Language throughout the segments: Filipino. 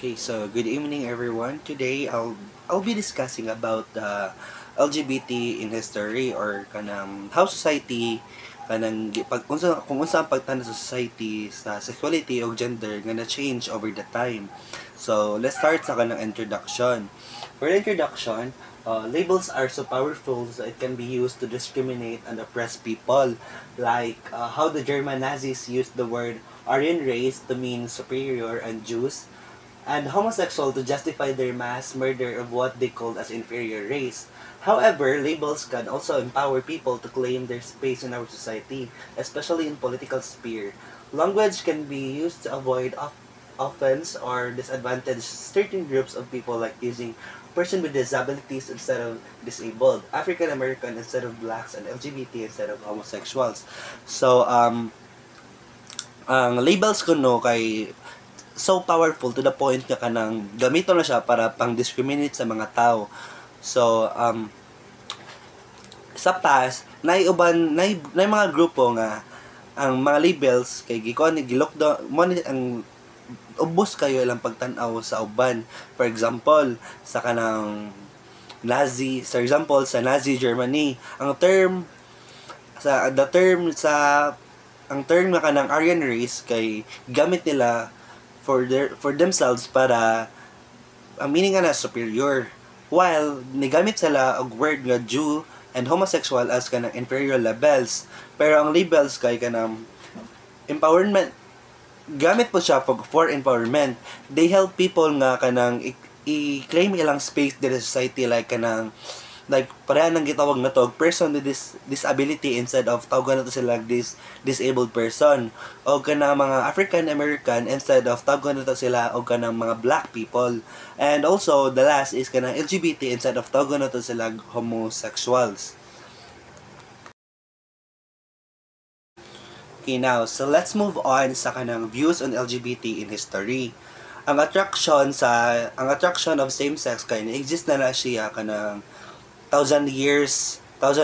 Okay, so good evening everyone. Today I'll be discussing about the LGBT in history or kanang how society kanang pag kung unsa ang pagtanong sa society sa sexuality o gender nga na change over the time. So let's start sa kanang introduction. For the introduction, labels are so powerful so it can be used to discriminate and oppress people, like how the German Nazis used the word Aryan race to mean superior and Jews, and homosexual to justify their mass murder of what they called as inferior race. However, labels can also empower people to claim their space in our society, especially in political sphere. Language can be used to avoid offense or disadvantage certain groups of people, like using person with disabilities instead of disabled, African American instead of blacks, and LGBT instead of homosexuals. So, ang labels ko no kay so powerful to the point nga kanang gamito na siya para pang-discriminate sa mga tao. So, sa past, naiuban, nay mga grupo nga ang mga labels kay gilockdown mo ang ubos kayo ilang pagtan-aw sa uban. For example, sa kanang Nazi, for example, sa Nazi Germany, ang term nga kanang Aryan race kay gamit nila for themselves para ang meaning nga na superior, while nigamit sila og word nga Jew and homosexual as kanang inferior labels. Pero ang labels kay kanang empowerment, gamit po siya for empowerment. They help people nga kanang i-claim ilang space in the society, like kanang pareha nang gitawag na to person with disability instead of tawagan na to sila disabled person, o kanang mga African American instead of tawagan na to sila o kanang mga black people. And also the last is kanang LGBT instead of tawagan na to sila homosexuals. Okay, now so let's move on sa kanang views on LGBT in history. Ang attraction of same sex kay exist na siya kanang thousand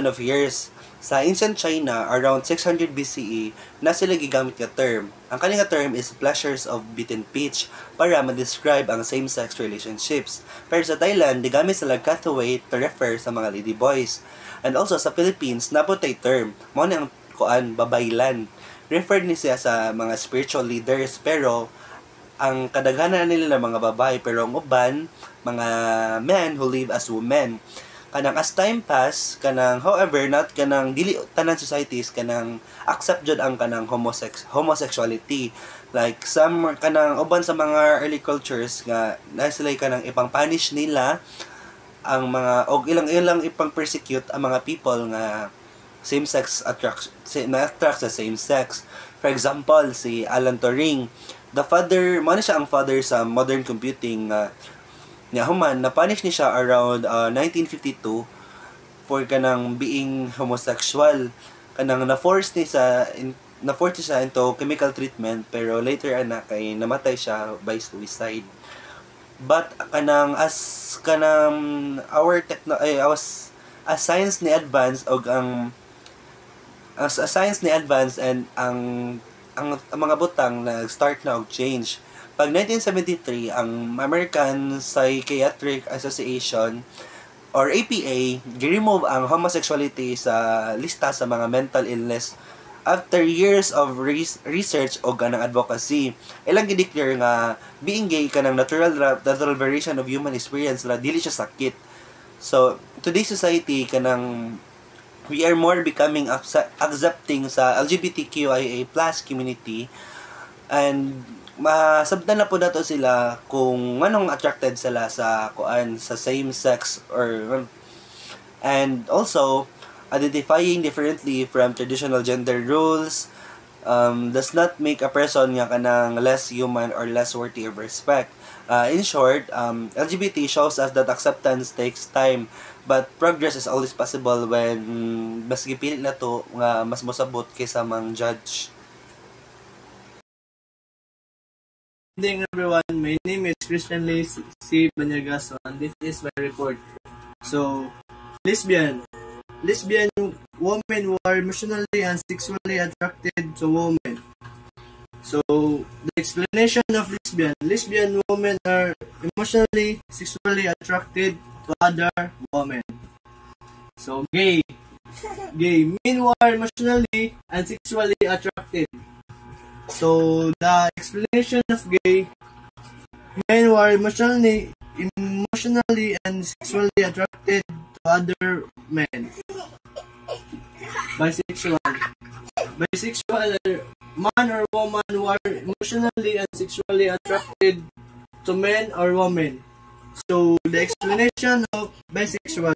of years. Sa ancient China, around 600 BCE, na sila gigamit nga term. Ang kanilang term is pleasures of beaten pitch para ma-describe ang same-sex relationships. Pero sa Thailand, digamit sila Cathaway to refer sa mga ladyboys. And also sa Philippines, naputay term, mo na ang babaylan. Referred ni siya sa mga spiritual leaders, pero ang kadaghanan nila mga babae, pero ang uban, mga men who live as women. Kanang as time pass, kanang however not kanang dili tanan societies kanang accept jud ang kanang homosexuality, like some kanang uban sa mga early cultures nga na sila kanang ipang-punish nila ang mga og ilang ipang persecute ang mga people nga same sex attract sa same sex. For example, si Alan Turing, the father mo siya ang father sa modern computing. Human na-punish ni siya around 1952 for kanang being homosexual. Kanang na-force siya into chemical treatment, pero later kay namatay siya by suicide. But kanang as science ni advance og as science ni advance and ang mga butang nag-start na og change. Pag 1973, ang American Psychiatric Association or APA gi-remove ang homosexuality sa lista sa mga mental illness after years of research o ganang advocacy. Ilang gi-declare nga being gay kanang natural variation of human experience la dili siya sakit. So today's society kanang we are more becoming accepting sa LGBTQIA+ community, and masabtan na po nato sila kung anong attracted sila sa same sex, and also identifying differently from traditional gender roles does not make a person nga kanang less human or less worthy of respect. In short, LGBT shows us that acceptance takes time, but progress is always possible when mas gipilit na to nga mas mosabot kaysa mang judge. Good evening everyone, my name is Christian Lee C. Banyagas, and this is my report. So, lesbian women who are emotionally and sexually attracted to women. So, the explanation of lesbian. Lesbian women are emotionally, sexually attracted to other women. So, gay. Gay. Men who are emotionally and sexually attracted. So, the explanation of gay. Men who are emotionally and sexually attracted to other men. Bisexual. Bisexual are man or woman who are emotionally and sexually attracted to men or women. So, the explanation of bisexual.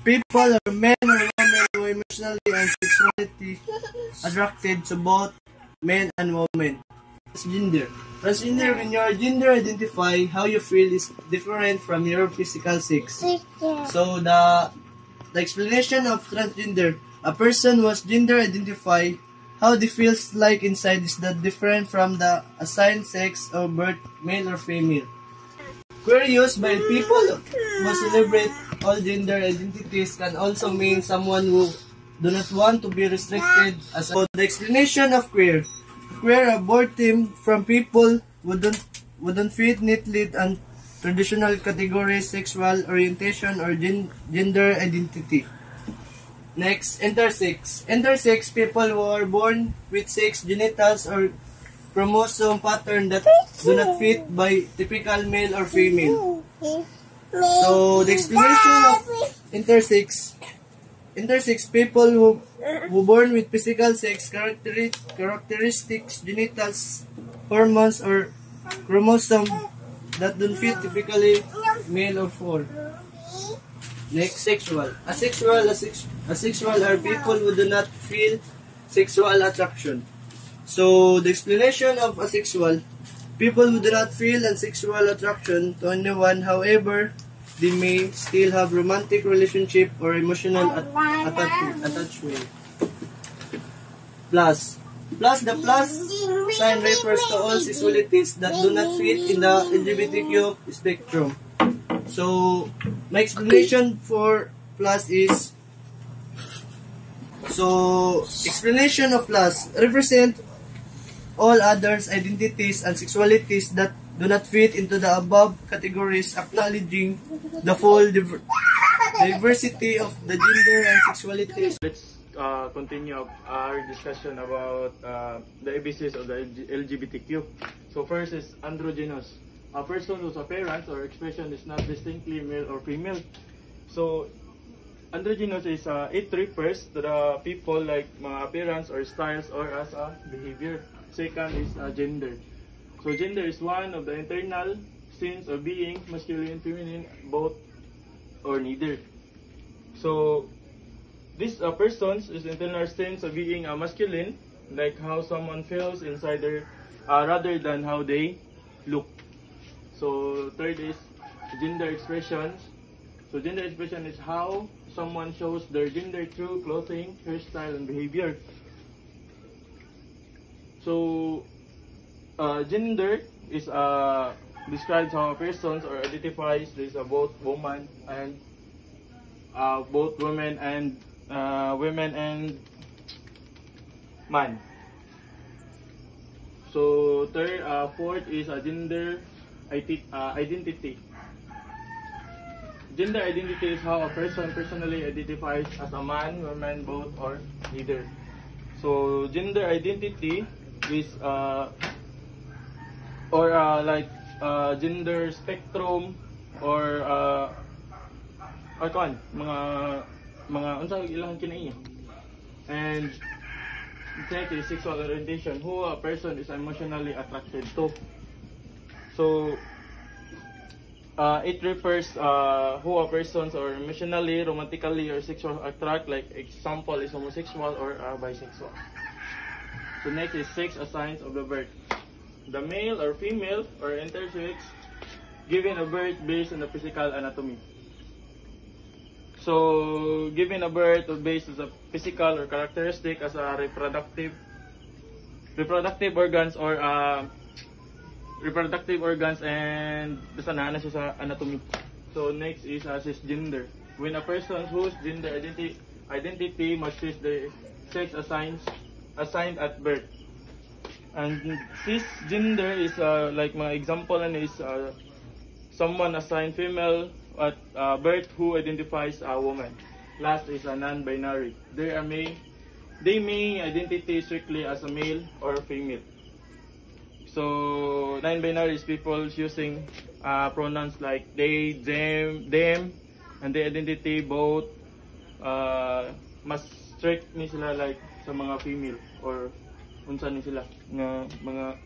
People or men or women who are emotionally and sexually attracted to both men and women. Transgender. Transgender, when you are gender identify, how you feel is different from your physical sex. So, the explanation of transgender. A person who has gender identify, how they feels like inside is that different from the assigned sex or birth, male or female. Queer used by people who celebrate all gender identities can also mean someone who do not want to be restricted as a... The explanation of queer. Queer are born team from people who don't fit neatly and traditional categories, sexual orientation or gender identity. Next, intersex. Intersex people who are born with sex genitals or chromosome pattern that do not fit by typical male or female. So, the explanation of intersex. Intersex people who born with physical sex characteristics, genitals, hormones, or chromosome that don't fit typically male or female. Next, sexual. Asexual are people who do not feel sexual attraction. So, the explanation of asexual, people who do not feel sexual attraction to anyone, however, they may still have romantic relationship or emotional attachment. Plus. The plus sign refers to all sexualities that do not fit in the LGBTQ spectrum. So, my explanation for plus is, explanation of plus represent all others identities and sexualities that do not fit into the above categories, acknowledging the full diversity of the gender and sexualities. Let's continue our discussion about the ABCs of the LGBTQ. So first is androgynous. A person whose appearance or expression is not distinctly male or female. So androgynous is it refers to the people like appearance or styles or as a behavior. Second is gender. So gender is one of the internal scenes of being masculine, feminine, both or neither. So this person's is internal sense of being masculine, like how someone feels inside their rather than how they look. So third is gender expressions. So gender expression is how someone shows their gender through clothing, hairstyle, and behavior. So gender is describes how a person or identifies this both woman and both women and man. So fourth is a gender identity. Gender identity is how a person personally identifies as a man, woman, both, or neither. So gender identity is gender spectrum or mga unsa ilang kinaiya. And next is sexual orientation, who a person is emotionally attracted to. So it refers who a persons or emotionally, romantically, or sexual attract. Like example is homosexual or bisexual. So next is sex as signs of the birth. The male or female or intersex given a birth based on the physical anatomy. So given a birth based on a physical or characteristic as a reproductive organs or reproductive organs, and basta na siya sa anatomy. So next is cisgender. When a person whose gender identity matches the sex assigned at birth. And cisgender is like mga example and is someone assigned female at birth who identifies a woman. Last is a non-binary. They may identity strictly as a male or female. So non-binary is people using pronouns like they, them, and the identity both mas strict ni sila like sa mga female or unsa ni sila nga mga